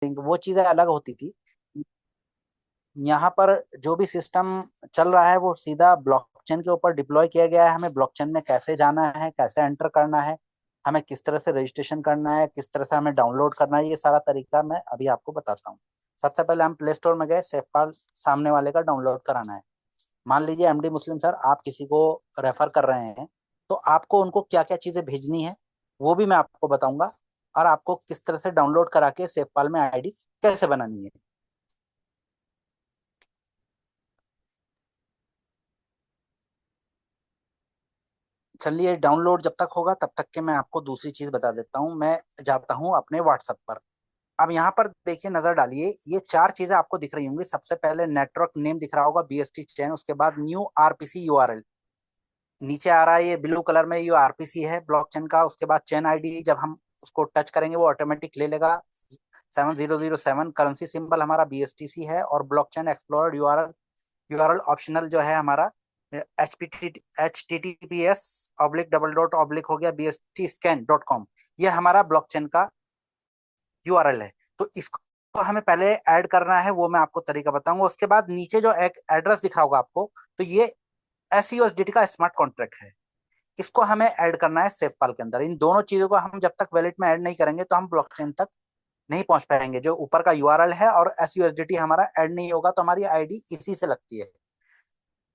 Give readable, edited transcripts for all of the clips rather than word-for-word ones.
वो चीजें अलग होती थी। यहाँ पर जो भी सिस्टम चल रहा है वो सीधा ब्लॉकचेन के ऊपर डिप्लॉय किया गया है। हमें ब्लॉकचेन में कैसे जाना है, कैसे एंटर करना है, हमें किस तरह से रजिस्ट्रेशन करना है, किस तरह से हमें डाउनलोड करना है, ये सारा तरीका मैं अभी आपको बताता हूँ। सबसे पहले हम प्ले स्टोर में गए, सेफपाल सामने वाले का डाउनलोड कराना है। मान लीजिए एमडी मुस्लिम सर आप किसी को रेफर कर रहे हैं, तो आपको उनको क्या क्या चीजें भेजनी है वो भी मैं आपको बताऊंगा, और आपको किस तरह से डाउनलोड करा के सेफपाल में आईडी कैसे बनानी है। चलिए, डाउनलोड जब तक होगा तब तक के मैं आपको दूसरी चीज बता देता हूँ। मैं जाता हूँ अपने व्हाट्सएप पर। अब यहाँ पर देखिए, नजर डालिए, ये चार चीजें आपको दिख रही होंगी। सबसे पहले नेटवर्क नेम दिख रहा होगा, बीएसटी चैन। उसके बाद न्यू आरपीसी यूआरएल नीचे आ रहा है, ये ब्लू कलर में, ये आरपीसी है ब्लॉकचेन का। उसके बाद चेन आईडी जब हम उसको टच करेंगे वो ऑटोमेटिक ले लेगा 7007। करेंसी सिंबल हमारा बीएसटीसी है। और blockchain explorer URL, URL optional जो है हमारा https:// हो गया bstscan.com। ये हमारा ब्लॉकचेन का यूआरएल है। तो इसको हमें पहले ऐड करना है, वो मैं आपको तरीका बताऊंगा। उसके बाद नीचे जो एक एड्रेस दिख रहा होगा आपको, तो ये एसयूएसडीटी का स्मार्ट कॉन्ट्रैक्ट है। इसको हमें ऐड करना है सेफपाल के अंदर। इन दोनों चीजों को हम जब तक वैलेट में ऐड नहीं करेंगे तो हम ब्लॉकचेन तक नहीं पहुंच पाएंगे। जो ऊपर का यूआरएल है और एसयूएसडीटी हमारा ऐड नहीं होगा तो हमारी आईडी इसी से लगती है।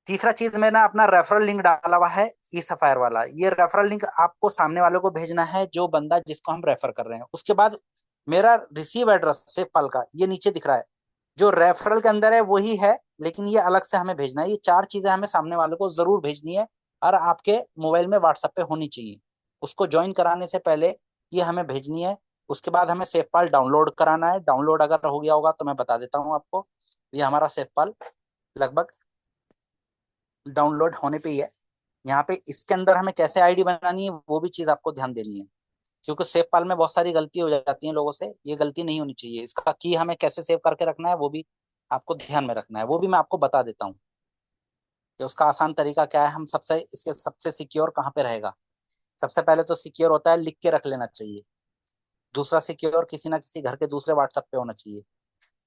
तीसरा चीज मैंने अपना रेफरल लिंक डाला हुआ है, ई सफायर वाला। ये रेफरल लिंक आपको सामने वाले को भेजना है, जो बंदा जिसको हम रेफर कर रहे हैं। उसके बाद मेरा रिसीव एड्रेस सेफपाल का ये नीचे दिख रहा है, जो रेफरल के अंदर है वही है, लेकिन ये अलग से हमें भेजना है। ये चार चीजें हमें सामने वाले को जरूर भेजनी है, और आपके मोबाइल में व्हाट्सएप पे होनी चाहिए। उसको ज्वाइन कराने से पहले ये हमें भेजनी है। उसके बाद हमें सेफपाल डाउनलोड कराना है। डाउनलोड अगर हो गया होगा तो मैं बता देता हूँ आपको। ये हमारा सेफपाल लगभग डाउनलोड होने पे ही है। यहाँ पे इसके अंदर हमें कैसे आईडी बनानी है वो भी चीज आपको ध्यान देनी है, क्योंकि सेव पाल में बहुत सारी गलती हो जाती है लोगों से। ये गलती नहीं होनी चाहिए। इसका की हमें कैसे सेव करके रखना है वो भी आपको ध्यान में रखना है, वो भी मैं आपको बता देता हूँ कि उसका आसान तरीका क्या है। हम सबसे इसके सबसे सिक्योर कहाँ पे रहेगा। सबसे पहले तो सिक्योर होता है लिख के रख लेना चाहिए। दूसरा सिक्योर किसी ना किसी घर के दूसरे व्हाट्सएप पे होना चाहिए।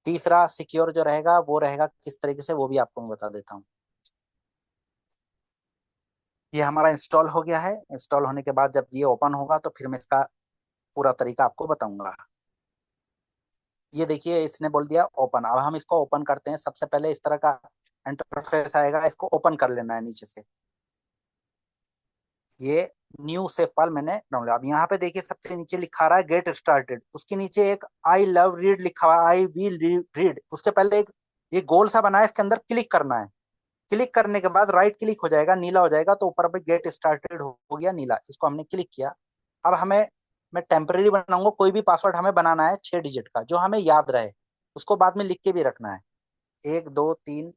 तीसरा सिक्योर जो रहेगा वो रहेगा किस तरीके से, वो भी आपको मैं बता देता हूँ। ये हमारा इंस्टॉल हो गया है। इंस्टॉल होने के बाद जब ये ओपन होगा तो फिर मैं इसका पूरा तरीका आपको बताऊंगा। ये देखिए, इसने बोल दिया ओपन। अब हम इसको ओपन करते हैं। सबसे पहले इस तरह का इंटरफेस आएगा, इसको ओपन कर लेना है नीचे से। ये न्यू सेव फाइल मैंने डाउनलोड। अब यहाँ पे देखिए सबसे नीचे लिखा रहा है गेट स्टार्टेड। उसके नीचे एक आई लव रीड लिखा हुआ है, आई विल रीड। उसके पहले एक ये गोल सा बना है, इसके अंदर क्लिक करना है। क्लिक करने के बाद राइट क्लिक हो जाएगा, नीला हो जाएगा, तो ऊपर पे गेट स्टार्टेड हो गया नीला। इसको हमने क्लिक किया। अब हमें, मैं टेम्परेरी बनाऊंगा, कोई भी पासवर्ड हमें बनाना है 6 डिजिट का जो हमें याद रहे। उसको बाद में लिख के भी रखना है। 1 2 3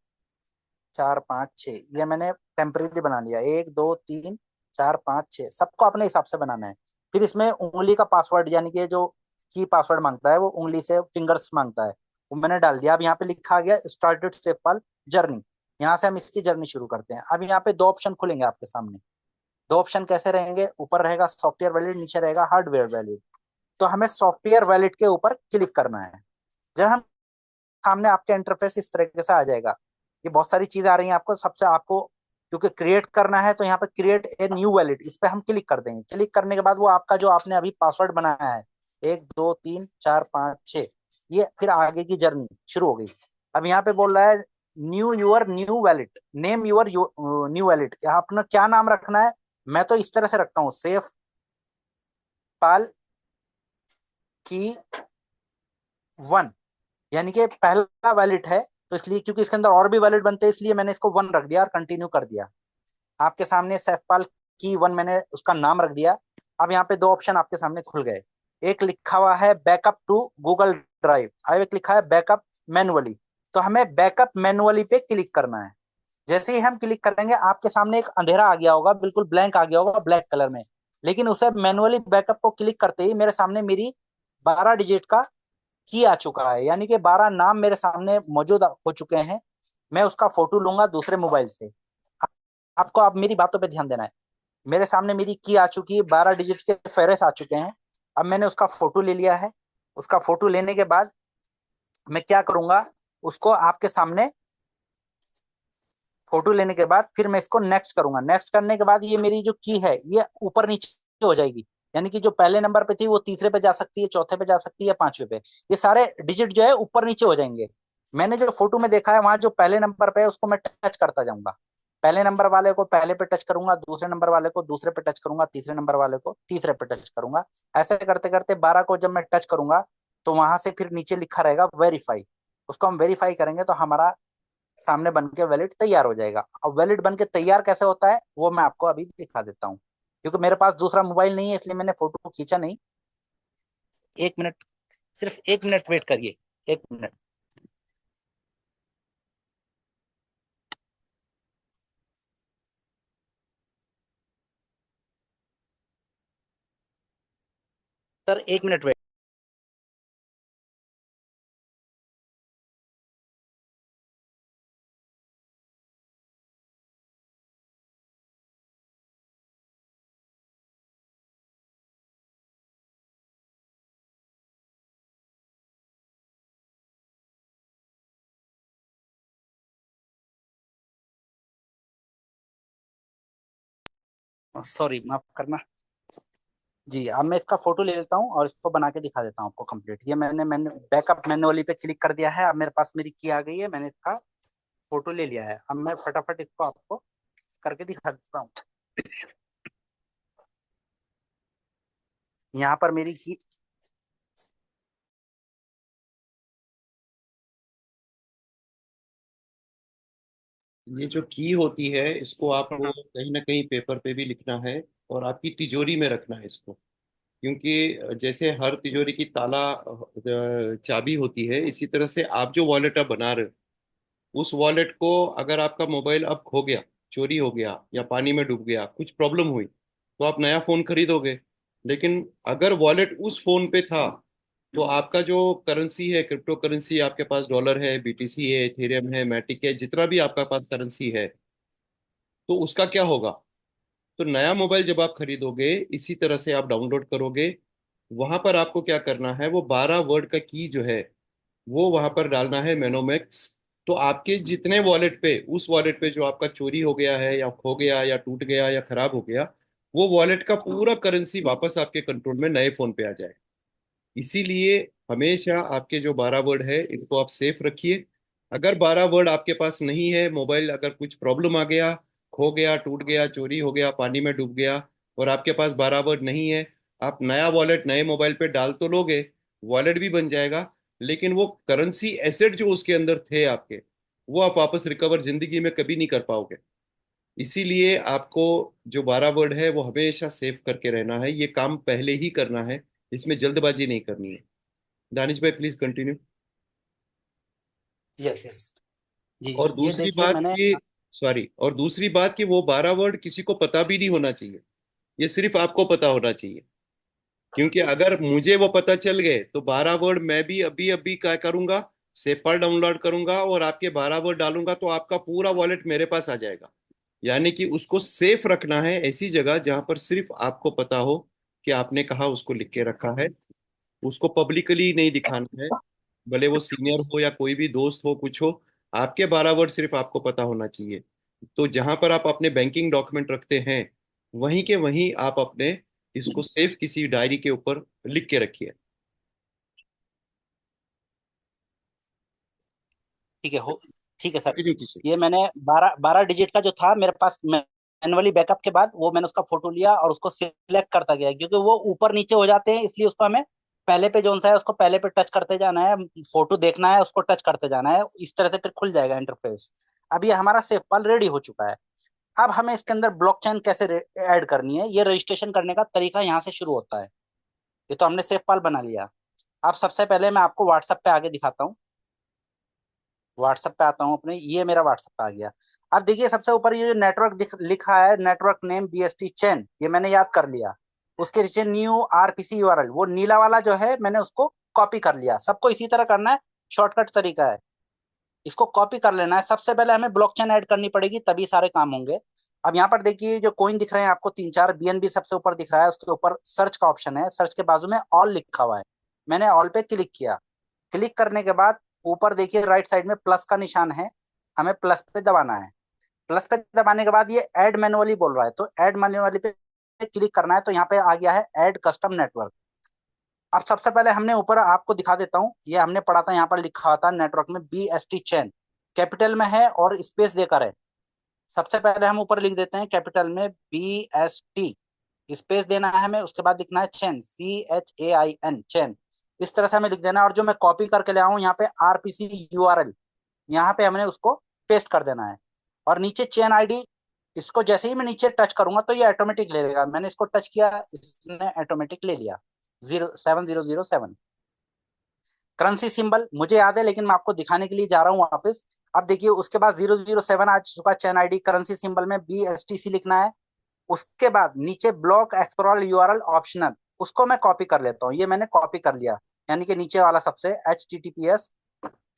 4 5 6, ये मैंने टेम्परेरी बना लिया। 1 2 3 4 5 6, सबको अपने हिसाब से बनाना है। फिर इसमें उंगली का पासवर्ड, यानी कि जो की पासवर्ड मांगता है वो उंगली से फिंगर्स मांगता है, वो मैंने डाल दिया। अब यहाँ पे लिखा गया स्टार्टेड सेफपाल जर्नी। यहाँ से हम इसकी जर्नी शुरू करते हैं। अब यहाँ पे दो ऑप्शन खुलेंगे आपके सामने। दो ऑप्शन कैसे रहेंगे, ऊपर रहेगा सॉफ्टवेयर वैलिड, नीचे रहेगा हार्डवेयर वैलिड। तो हमें सॉफ्टवेयर वैलिड के ऊपर क्लिक करना है। जब हम सामने आपके इंटरफेस इस तरीके से आ जाएगा। ये बहुत सारी चीजें आ रही हैं आपको। सबसे आपको क्योंकि क्रिएट करना है तो यहाँ पे क्रिएट ए न्यू वैलिड, इस पे हम क्लिक कर देंगे। क्लिक करने के बाद वो आपका जो आपने अभी पासवर्ड बनाया है 1 2 3 4 5 6, ये फिर आगे की जर्नी शुरू हो गई। अब यहाँ पे बोल रहा है new your new valid, name your new valid. आपने क्या नाम रखना है, मैं तो इस तरह से रखता हूँ, सेफ पाल की 1, यानी कि पहला वैलिड है तो इसलिए, क्योंकि इसके अंदर और भी वैलिड बनते हैं इसलिए मैंने इसको 1 रख दिया और कंटिन्यू कर दिया। आपके सामने सैफपाल की 1 मैंने उसका नाम रख दिया। अब यहाँ पे दो ऑप्शन आपके सामने खुल गए। एक लिखा हुआ है बैकअप टू गूगल ड्राइव, और एक लिखा है बैकअप मैनुअली। तो हमें बैकअप मैनुअली पे क्लिक करना है। जैसे ही हम क्लिक करेंगे आपके सामने एक अंधेरा आ गया होगा, बिल्कुल ब्लैंक आ गया होगा ब्लैक कलर में। लेकिन उसे मैनुअली बैकअप को क्लिक करते ही मेरे सामने मेरी 12 डिजिट का की आ चुका है, यानी कि 12 नाम मेरे सामने मौजूद हो चुके हैं। मैं उसका फोटो लूंगा दूसरे मोबाइल से। आपको अब मेरी बातों पे ध्यान देना है। मेरे सामने मेरी की आ चुकी है, 12 डिजिट के फेरस आ चुके हैं। अब मैंने उसका फोटो ले लिया है। उसका फोटो लेने के बाद मैं क्या करूंगा, उसको आपके सामने फोटो लेने के बाद फिर मैं इसको नेक्स्ट करूंगा। नेक्स्ट करने के बाद ये मेरी जो की है ये ऊपर नीचे हो जाएगी, यानी कि जो पहले नंबर पे थी वो तीसरे पे जा सकती है, चौथे पे जा सकती है, पांचवे पे। ये सारे डिजिट जो है ऊपर नीचे हो जाएंगे। मैंने जो फोटो में देखा है वहां जो पहले नंबर पे है उसको मैं टच करता जाऊंगा। पहले नंबर वाले को पहले पे टच करूंगा, दूसरे नंबर वाले को दूसरे पे टच करूंगा, तीसरे नंबर वाले को तीसरे पे टच करूंगा। ऐसे करते करते 12 को जब मैं टच करूंगा तो वहां से फिर नीचे लिखा रहेगा वेरीफाई। उसको हम वेरीफाई करेंगे तो हमारा सामने बन के वैलिड तैयार हो जाएगा। अब वैलिड बन के तैयार कैसे होता है वो मैं आपको अभी दिखा देता हूँ, क्योंकि मेरे पास दूसरा मोबाइल नहीं है इसलिए मैंने फोटो खींचा नहीं। 1 मिनट, सिर्फ 1 मिनट वेट करिए, 1 minute. Sir 1 minute wait. Sorry, माफ करना। जी, अब मैं इसका फोटो ले लेता हूँ और इसको बना के दिखा देता हूँ आपको कंप्लीट। ये मैंने बैकअप मैन्युअली पे क्लिक कर दिया है। अब मेरे पास मेरी की आ गई है, मैंने इसका फोटो ले लिया है। अब मैं फटाफट इसको आपको करके दिखा देता हूँ। यहाँ पर मेरी की। ये जो की होती है इसको आपको कहीं ना कहीं पेपर पे भी लिखना है और आपकी तिजोरी में रखना है इसको। क्योंकि जैसे हर तिजोरी की ताला चाबी होती है, इसी तरह से आप जो वॉलेट आप बना रहे हो उस वॉलेट को अगर आपका मोबाइल अब खो गया, चोरी हो गया या पानी में डूब गया, कुछ प्रॉब्लम हुई, तो आप नया फोन खरीदोगे। लेकिन अगर वॉलेट उस फोन पे था तो आपका जो करेंसी है, क्रिप्टो करेंसी, आपके पास डॉलर है, बीटीसी है, इथेरियम है, मैटिक है, जितना भी आपका पास करेंसी है, तो उसका क्या होगा। तो नया मोबाइल जब आप खरीदोगे इसी तरह से आप डाउनलोड करोगे। वहां पर आपको क्या करना है, वो 12 वर्ड का की जो है वो वहां पर डालना है, मेनोमैक्स। तो आपके जितने वॉलेट पे, उस वॉलेट पे जो आपका चोरी हो गया है या खो गया या टूट गया या खराब हो गया, वो वॉलेट का पूरा करेंसी वापस आपके कंट्रोल में नए फोन पे आ जाए। इसीलिए हमेशा आपके जो 12 वर्ड है इनको आप सेफ रखिए। अगर 12 वर्ड आपके पास नहीं है, मोबाइल अगर कुछ प्रॉब्लम आ गया, खो गया, टूट गया, चोरी हो गया, पानी में डूब गया, और आपके पास 12 वर्ड नहीं है, आप नया वॉलेट नए मोबाइल पे डाल तो लोगे, वॉलेट भी बन जाएगा, लेकिन वो करेंसी एसेट जो उसके अंदर थे आपके, वो आप वापस रिकवर जिंदगी में कभी नहीं कर पाओगे। इसीलिए आपको जो 12 वर्ड है वो हमेशा सेव करके रहना है, ये काम पहले ही करना है, इसमें जल्दबाजी नहीं करनी है। Danish bhai please continue. Yes yes. जी, और ये दूसरी देखिए बात मैंने। कि सॉरी, और दूसरी बात कि वो 12 वर्ड किसी को पता भी नहीं होना चाहिए, ये सिर्फ आपको पता होना चाहिए। क्योंकि अगर मुझे वो पता चल गए तो 12 वर्ड मैं भी अभी अभी क्या करूंगा, सेपल डाउनलोड करूंगा और आपके 12 वर्ड डालूंगा तो आपका पूरा वॉलेट मेरे पास आ जाएगा। यानी कि उसको सेफ रखना है ऐसी जगह जहां पर सिर्फ आपको पता हो कि आपने कहा उसको लिख के रखा है। उसको पब्लिकली नहीं दिखाना है, भले वो सीनियर हो या कोई भी दोस्त हो, कुछ हो। आपके 12 वर्ड सिर्फ आपको पता होना चाहिए। तो जहां पर आप अपने बैंकिंग डॉक्यूमेंट रखते हैं वहीं के वहीं आप अपने इसको सेफ किसी डायरी के ऊपर लिख के रखिए। ठीक है, हो। ठीक है सर। कंटिन्यू कीजिए। ये मैंने 12 12 डिजिट का जो था मेरे पास मैनुअली बैकअप के बाद वो मैंने उसका फोटो लिया और उसको सिलेक्ट करता गया, क्योंकि वो ऊपर नीचे हो जाते हैं इसलिए उसको हमें पहले पे जोन सा है उसको पहले पे टच करते जाना है। फोटो देखना है उसको टच करते जाना है, इस तरह से फिर खुल जाएगा इंटरफेस। अब ये हमारा सेफ फाइल रेडी हो चुका है। अब हमें इसके अंदर ब्लॉकचेन कैसे ऐड करनी है, ये रजिस्ट्रेशन करने का तरीका यहाँ से शुरू होता है। ये तो हमने सेफ फाइल बना लिया। अब सबसे पहले मैं आपको व्हाट्सएप पे आगे दिखाता हूँ। व्हाट्सएप पे आता हूँ अपने, ये मेरा व्हाट्सएप पे आ गया। अब देखिए सबसे ऊपर ये जो नेटवर्क लिखा है, नेटवर्क नेम बीएसटी चैन, ये मैंने याद कर लिया। उसके नीचे न्यू आरपीसी यूआरएल, वो नीला वाला जो है मैंने उसको कॉपी कर लिया। सबको इसी तरह करना है, शॉर्टकट तरीका है। इसको कॉपी कर लेना है। सबसे पहले हमें ब्लॉकचेन ऐड करनी पड़ेगी तभी सारे काम होंगे। अब यहाँ पर देखिए जो कॉइन दिख रहे हैं आपको तीन चार, बीएनबी सबसे ऊपर दिख रहा है, उसके ऊपर सर्च का ऑप्शन है, सर्च के बाजू में ऑल लिखा हुआ है। मैंने ऑल पे क्लिक किया। क्लिक करने के बाद ऊपर देखिए राइट साइड में प्लस का निशान है, हमें प्लस पे दबाना है। प्लस पे दबाने के बाद ये ऐड मैनुअली बोल रहा है, तो ऐड मैनुअली पे क्लिक करना है। तो यहाँ पे आ गया है ऐड कस्टम नेटवर्क। अब सबसे पहले हमने ऊपर आपको दिखा देता हूँ, ये हमने पढ़ा था, यहाँ पर लिखा हुआ था नेटवर्क में BST चैन, कैपिटल में है और स्पेस देकर है। सबसे पहले हम ऊपर लिख देते हैं कैपिटल में BST, स्पेस देना है हमें, उसके बाद लिखना है चैन, CHAIN चैन। इस तरह से हमें लिख देना है। और जो मैं कॉपी करके ले आऊँ यहाँ पे RPC URL, यहाँ पे हमने उसको पेस्ट कर देना है। और नीचे चेन आईडी, इसको जैसे ही मैं नीचे टच करूंगा तो ये ऑटोमेटिक ले लेगा। मैंने इसको टच किया, इसने ऑटोमेटिक ले लिया 07007। करेंसी सिंबल मुझे याद है, लेकिन मैं आपको दिखाने के लिए जा रहा हूँ वापस। अब देखिए उसके बाद 007 आ चुका चैन आईडी। करेंसी सिंबल में BSTC लिखना है। उसके बाद नीचे ब्लॉक एक्सप्लोर यूआरएल ऑप्शनल, उसको मैं कॉपी कर लेता हूँ। ये मैंने कॉपी कर लिया, यानी कि नीचे वाला सबसे HTTPS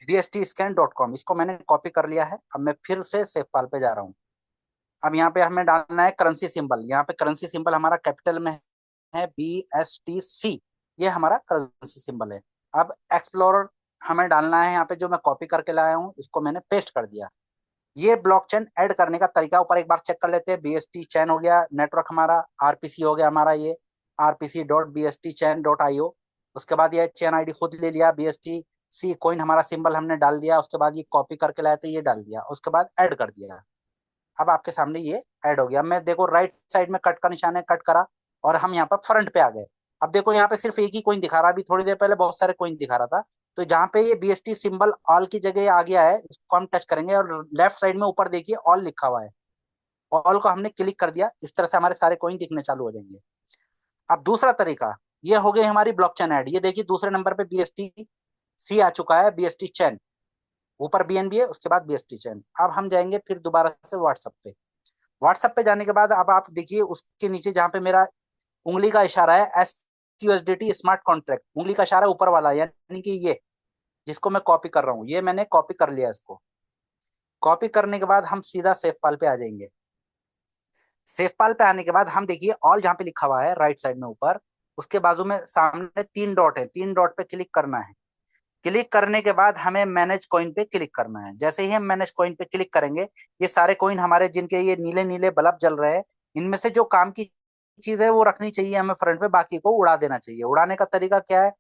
BSTscan.com, इसको मैंने कॉपी कर लिया है। अब मैं फिर से सेव फाइल पे जा रहा हूँ। अब यहाँ पे हमें डालना है करेंसी सिंबल। यहाँ पे करेंसी सिंबल हमारा कैपिटल में है BSTC, ये हमारा करेंसी सिंबल है। अब एक्सप्लोरर हमें डालना है यहाँ पे, जो मैं कॉपी करके लाया हूँ इसको मैंने पेस्ट कर दिया। ये ब्लॉकचेन ऐड करने का तरीका ऊपर एक बार चेक कर लेते हैं। BST चैन हो गया, नेटवर्क हमारा RPC हो गया हमारा, ये rpc.bstchain.io। उसके बाद ये चैन आईडी खुद ले लिया, BST C कॉइन हमारा सिंबल हमने डाल दिया। उसके बाद ये कॉपी करके लाए थे, ये डाल दिया, उसके बाद ऐड कर दिया। अब आपके सामने ये ऐड हो गया। मैं देखो राइट साइड में कट का निशान है, कट करा और हम यहाँ पर फ्रंट पे आ गए। अब देखो यहाँ पे सिर्फ एक ही कॉइन दिखा रहा है, अभी थोड़ी देर पहले बहुत सारे कॉइन दिखा रहा था। तो जहाँ पे ये BST सिंबल ऑल की जगह आ गया है, इसको हम टच करेंगे और लेफ्ट साइड में ऊपर देखिए ऑल लिखा हुआ है। ऑल को हमने क्लिक कर दिया, इस तरह से हमारे सारे कॉइन दिखने चालू हो जाएंगे। अब दूसरा तरीका, ये हो गई हमारी ब्लॉकचेन ऐड। ये देखिए दूसरे नंबर पे BST C आ चुका है, BST चैन, ऊपर BNB है, उसके बाद BST चैन। अब हम जाएंगे फिर दोबारा से व्हाट्सएप पे। व्हाट्सएप पे जाने के बाद अब आप देखिए उसके नीचे जहां पे मेरा उंगली का इशारा है, SUSDT स्मार्ट कॉन्ट्रैक्ट, उंगली का इशारा ऊपर वाला, यानी कि ये जिसको मैं कॉपी कर रहा हूँ, ये मैंने कॉपी कर लिया। इसको कॉपी करने के बाद हम सीधा सेव फाइल पे आ जाएंगे। सेव फाइल पे आने के बाद हम देखिए ऑल जहां पे लिखा हुआ है राइट साइड में ऊपर, उसके बाजू में सामने 3 डॉट है, 3 डॉट पे क्लिक करना है। क्लिक करने के बाद हमें मैनेज कॉइन पे क्लिक करना है। जैसे ही हम मैनेज कॉइन पे क्लिक करेंगे, ये सारे कॉइन हमारे जिनके ये नीले नीले बल्ब जल रहे हैं, इनमें से जो काम की चीज है वो रखनी चाहिए हमें फ्रंट पे, बाकी को उड़ा देना चाहिए। उड़ाने का तरीका क्या है,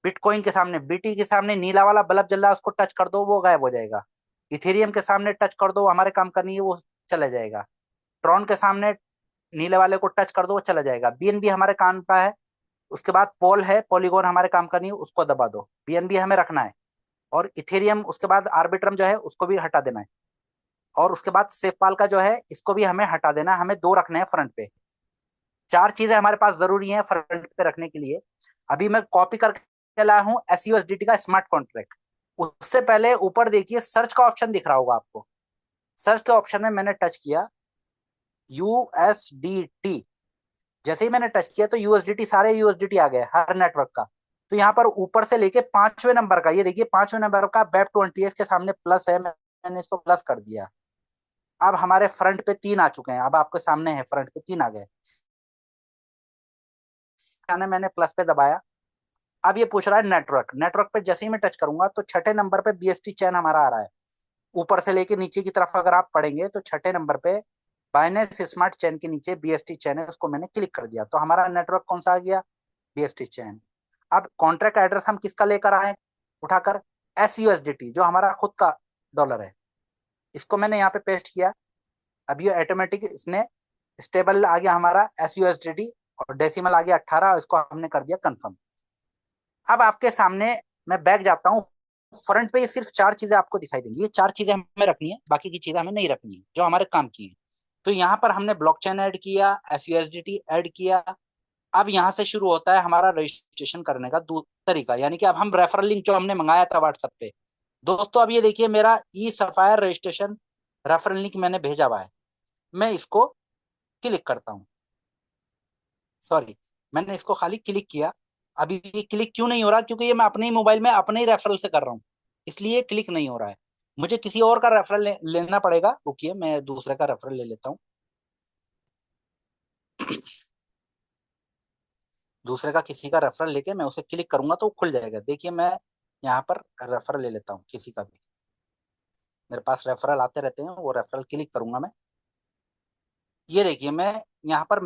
बिटकॉइन के सामने, BT के सामने नीला वाला बल्ब जल रहा है, उसको टच कर दो, वो गायब हो जाएगा। इथेरियम के सामने टच कर दो, हमारे काम का नहीं है, वो चला जाएगा। ट्रॉन के सामने नीले वाले को टच कर दो, वो चला जाएगा। BNB हमारे काम का है। उसके बाद पोल है, पॉलीगॉन हमारे काम का नहीं है, उसको दबा दो। BNB हमें रखना है। और इथेरियम, उसके बाद आर्बिट्रम जो है उसको भी हटा देना है। और उसके बाद सेफपाल का जो है इसको भी हमें हटा देना है। हमें दो रखने हैं फ्रंट पे। 4 चीजें हमारे पास जरूरी हैं फ्रंट पे रखने के लिए। अभी मैं कॉपी करके लाया हूँ SUSDT का स्मार्ट कॉन्ट्रैक्ट। उससे पहले ऊपर देखिए सर्च का ऑप्शन दिख रहा होगा आपको। सर्च के ऑप्शन में मैंने टच किया USDT। जैसे ही मैंने टच किया तो USDT, सारे USDT आ गए हर नेटवर्क का। तो यहाँ पर ऊपर से लेके 5वें नंबर का, ये देखिए 5वें नंबर का BEP20S के सामने प्लस है, मैंने इसको प्लस कर दिया। अब हमारे फ्रंट पे 3 आ चुके हैं, अब आपके सामने है फ्रंट पे 3 आ गए। मैंने प्लस पे दबाया। अब ये पूछ रहा है नेटवर्क। नेटवर्क पे जैसे ही मैं टच करूंगा तो 6 नंबर पे BST चैन हमारा आ रहा है। ऊपर से लेके नीचे की तरफ अगर आप पढ़ेंगे तो 6 नंबर पे बाइनेंस स्मार्ट चैन के नीचे BST चैन है, उसको मैंने क्लिक कर दिया। तो हमारा नेटवर्क कौन सा आ गया, BST चैन। अब कॉन्ट्रैक्ट एड्रेस हम किसका लेकर आए उठाकर, SUSDT जो हमारा खुद का डॉलर है, इसको मैंने यहाँ पे पेस्ट किया। अब ये ऑटोमेटिक इसने स्टेबल आ गया हमारा SUSDT, और डेसिमल आ गया 18, इसको हमने कर दिया कंफर्म। अब आपके सामने मैं बैक जाता हूँ। फ्रंट पे ये सिर्फ 4 चीजें आपको दिखाई देंगी, ये 4 चीजें हमें रखनी है, बाकी की चीजें हमें नहीं रखनी है जो हमारे काम की है। तो यहाँ पर हमने ब्लॉकचेन ऐड किया, SUSDT ऐड किया। अब यहाँ से शुरू होता है हमारा रजिस्ट्रेशन करने का तरीका, यानी कि अब हम रेफरल लिंक जो हमने मंगाया था व्हाट्सएप पे। दोस्तों अब ये देखिए मेरा E sapphire registration referral link मैंने भेजा हुआ है। मैं इसको क्लिक करता हूँ, सॉरी, मैंने इसको खाली क्लिक किया। अभी ये क्लिक क्यों नहीं हो रहा, क्योंकि ये मैं अपने ही मोबाइल में अपने ही रेफरल से कर रहा हूँ, इसलिए क्लिक नहीं हो रहा है। मुझे किसी और का रेफरल लेना पड़ेगा, रुकिए मैं दूसरे का रेफरल ले लेता हूँ। दूसरे का किसी का रेफरल लेके मैं उसे क्लिक करूंगा तो खुल जाएगा। देखिए मैं यहाँ पर रेफरल ले लेता हूँ किसी का भी, मेरे पास रेफरल आते रहते हैं, वो रेफरल क्लिक करूंगा मैं। ये देखिए मैं यहाँ पर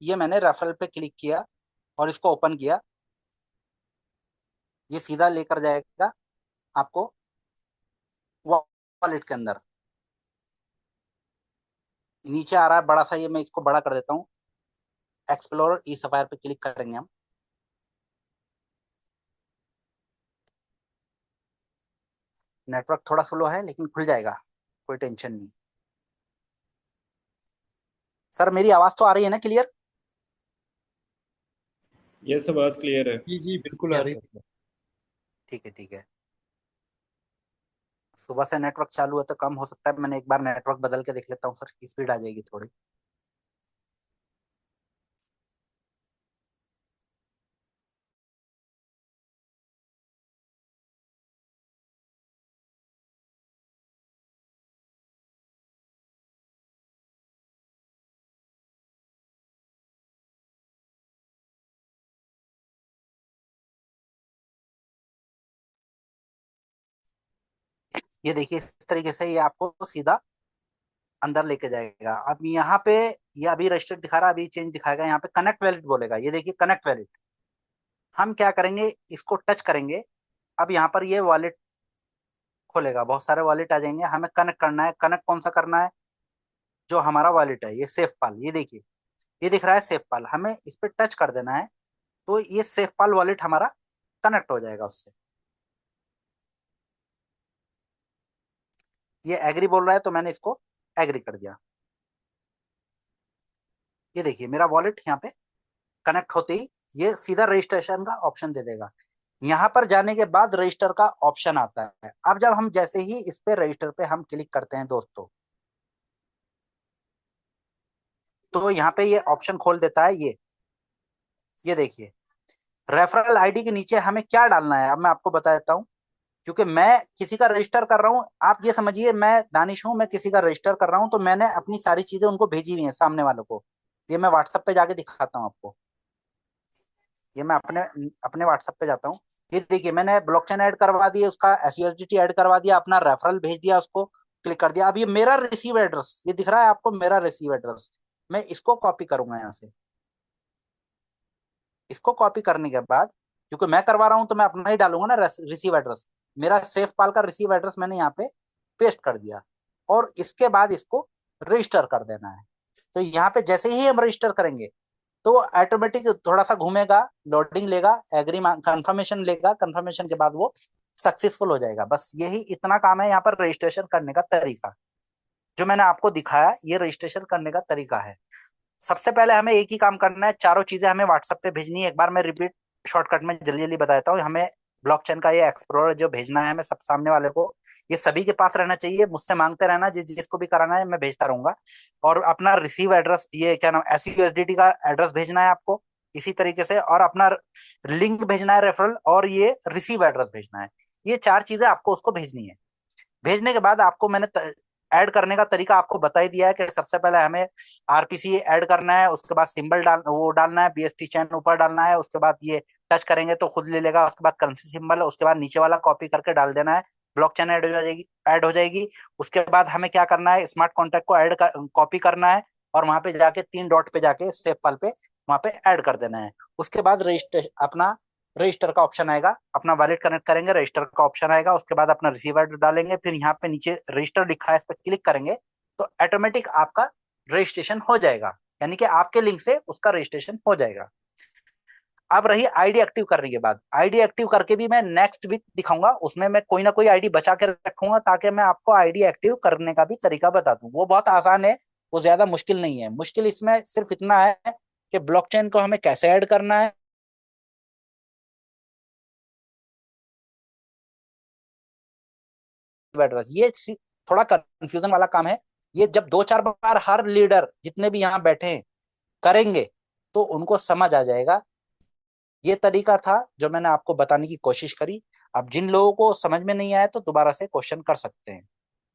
ये मैंने रेफरल पे क्लिक किया और इसको ओपन किया, ये सीधा लेकर जाएगा आपको वॉलेट के अंदर। नीचे आ रहा है बड़ा सा, ये मैं इसको बड़ा कर देता हूँ। एक्सप्लोरर ई सफायर पे क्लिक करेंगे हम। नेटवर्क थोड़ा स्लो है लेकिन खुल जाएगा, कोई टेंशन नहीं। सर मेरी आवाज तो आ रही है ना क्लियर? ये सब आवाज क्लियर है। जी जी बिल्कुल आ यस रही यस यस। ठीक है ठीक है। सुबह से नेटवर्क चालू है तो कम हो सकता है, मैंने एक बार नेटवर्क बदल के देख लेता हूँ सर, स्पीड आ जाएगी थोड़ी। ये देखिए इस तरीके से ये आपको सीधा अंदर लेके जाएगा। अब यहाँ पे ये अभी रजिस्टर्ड दिखा रहा है, अभी चेंज दिखाएगा, यहाँ पे कनेक्ट वैलिड बोलेगा, ये देखिए कनेक्ट वैलिड। हम क्या करेंगे, इसको टच करेंगे। अब यहाँ पर ये वॉलेट खोलेगा, बहुत सारे वॉलेट आ जाएंगे, हमें कनेक्ट करना है। कनेक्ट कौन सा करना है? जो हमारा वॉलेट है, ये सेफ पाल, ये देखिए ये दिख रहा है सेफ पाल, हमें इस पे टच कर देना है तो ये सेफ पाल वॉलेट हमारा कनेक्ट हो जाएगा उससे। ये एग्री बोल रहा है तो मैंने इसको एग्री कर दिया। ये देखिए मेरा वॉलेट यहाँ पे कनेक्ट होते ही ये सीधा रजिस्ट्रेशन का ऑप्शन दे देगा। यहाँ पर जाने के बाद रजिस्टर का ऑप्शन आता है। अब जब हम जैसे ही इस पे रजिस्टर पे हम क्लिक करते हैं दोस्तों, तो यहाँ पे ये ऑप्शन खोल देता है। ये देखिए रेफरल आईडी के नीचे हमें क्या डालना है, अब मैं आपको बता देता हूँ। क्योंकि मैं किसी का रजिस्टर कर रहा हूँ, आप ये समझिए मैं दानिश हूँ, मैं किसी का रजिस्टर कर रहा हूँ, तो मैंने अपनी सारी चीजें उनको भेजी हुई हैं सामने वालों को। ये मैं व्हाट्सएप पे जाके दिखाता हूँ आपको। ये मैं अपने अपने व्हाट्सएप पे जाता हूँ। ये देखिए मैंने ब्लॉकचेन ऐड करवा दी, उसका एसयूएसडीटी ऐड करवा दिया, अपना रेफरल भेज दिया, उसको क्लिक कर दिया। अब ये मेरा रिसीव एड्रेस ये दिख रहा है आपको, मेरा रिसीव एड्रेस, मैं इसको कॉपी करूंगा यहाँ से। इसको कॉपी करने के बाद, क्योंकि मैं करवा रहा हूं तो मैं अपना ही डालूंगा ना रिसीव एड्रेस। मेरा सेफ पाल का रिसीव एड्रेस मैंने यहाँ पे पेस्ट कर दिया और इसके बाद इसको रजिस्टर कर देना है। तो यहाँ पे जैसे ही हम रजिस्टर करेंगे तो वो ऑटोमेटिक थोड़ा सा घूमेगा, लोडिंग लेगा, एग्री कंफर्मेशन लेगा, कंफर्मेशन के बाद वो सक्सेसफुल हो जाएगा। बस यही इतना काम है यहाँ पर रजिस्ट्रेशन करने का तरीका। जो मैंने आपको दिखाया ये रजिस्ट्रेशन करने का तरीका है। सबसे पहले हमें एक ही काम करना है, चारों चीजें हमें व्हाट्सएप पे भेजनी है। एक बार मैं रिपीट शॉर्टकट में जल्दी जल्दी बताता हूँ। हमें ब्लॉकचेन का ये एक्सप्लोरर जो भेजना है हमें सब सामने वाले को, ये सभी के पास रहना चाहिए, मुझसे मांगते रहना, जिसको भी कराना है मैं भेजता रहूंगा। और अपना रिसीव एड्रेस, ये क्या नाम, एसयूएसडीटी का एड्रेस भेजना है आपको इसी तरीके से, और अपना लिंक भेजना है रेफरल, और ये रिसीव एड्रेस भेजना है। ये चार चीजें आपको उसको भेजनी है। भेजने के बाद आपको मैंने ऐड करने का तरीका आपको बता ही दिया है कि सबसे पहले हमें आरपीसी ऐड करना है, उसके बाद सिंबल डालना है, बीएसटी चैन ऊपर डालना है, उसके बाद ये टच करेंगे तो खुद ले लेगा, उसके बाद करेंसी सिंबल, उसके बाद नीचे वाला कॉपी करके डाल देना है, ब्लॉकचेन ऐड हो जाएगी। उसके बाद हमें क्या करना है, स्मार्ट कॉन्ट्रैक्ट को कॉपी करना है और वहां पे जाके 3 डॉट पे जाके सेव फाइल पे वहां पे ऐड कर देना है। उसके बाद रजिस्टर अपना रजिस्टर का ऑप्शन आएगा, अपना वॉलेट कनेक्ट करेंगे, रजिस्टर का ऑप्शन आएगा, उसके बाद अपना रिसीवर डालेंगे, फिर यहाँ पे नीचे रजिस्टर लिखा है इस पर क्लिक करेंगे तो ऑटोमेटिक आपका रजिस्ट्रेशन हो जाएगा, यानी कि आपके लिंक से उसका रजिस्ट्रेशन हो जाएगा। अब रही आईडी एक्टिव करने के बाद, आईडी एक्टिव करके भी मैं नेक्स्ट वीक दिखाऊंगा, उसमें मैं कोई ना कोई आईडी बचा के रखूंगा ताकि मैं आपको आईडी एक्टिव करने का भी तरीका बता दूं। वो बहुत आसान है, वो ज्यादा मुश्किल नहीं है। मुश्किल इसमें सिर्फ इतना है कि ब्लॉकचेन को हमें कैसे ऐड करना है, एड्रेस, थोड़ा कंफ्यूजन वाला काम है। ये जब 2-4 बार हर लीडर जितने भी यहाँ बैठे हैं करेंगे तो उनको समझ आ जाएगा। ये तरीका था जो मैंने आपको बताने की कोशिश करी। अब जिन लोगों को समझ में नहीं आया तो दोबारा से क्वेश्चन कर सकते हैं।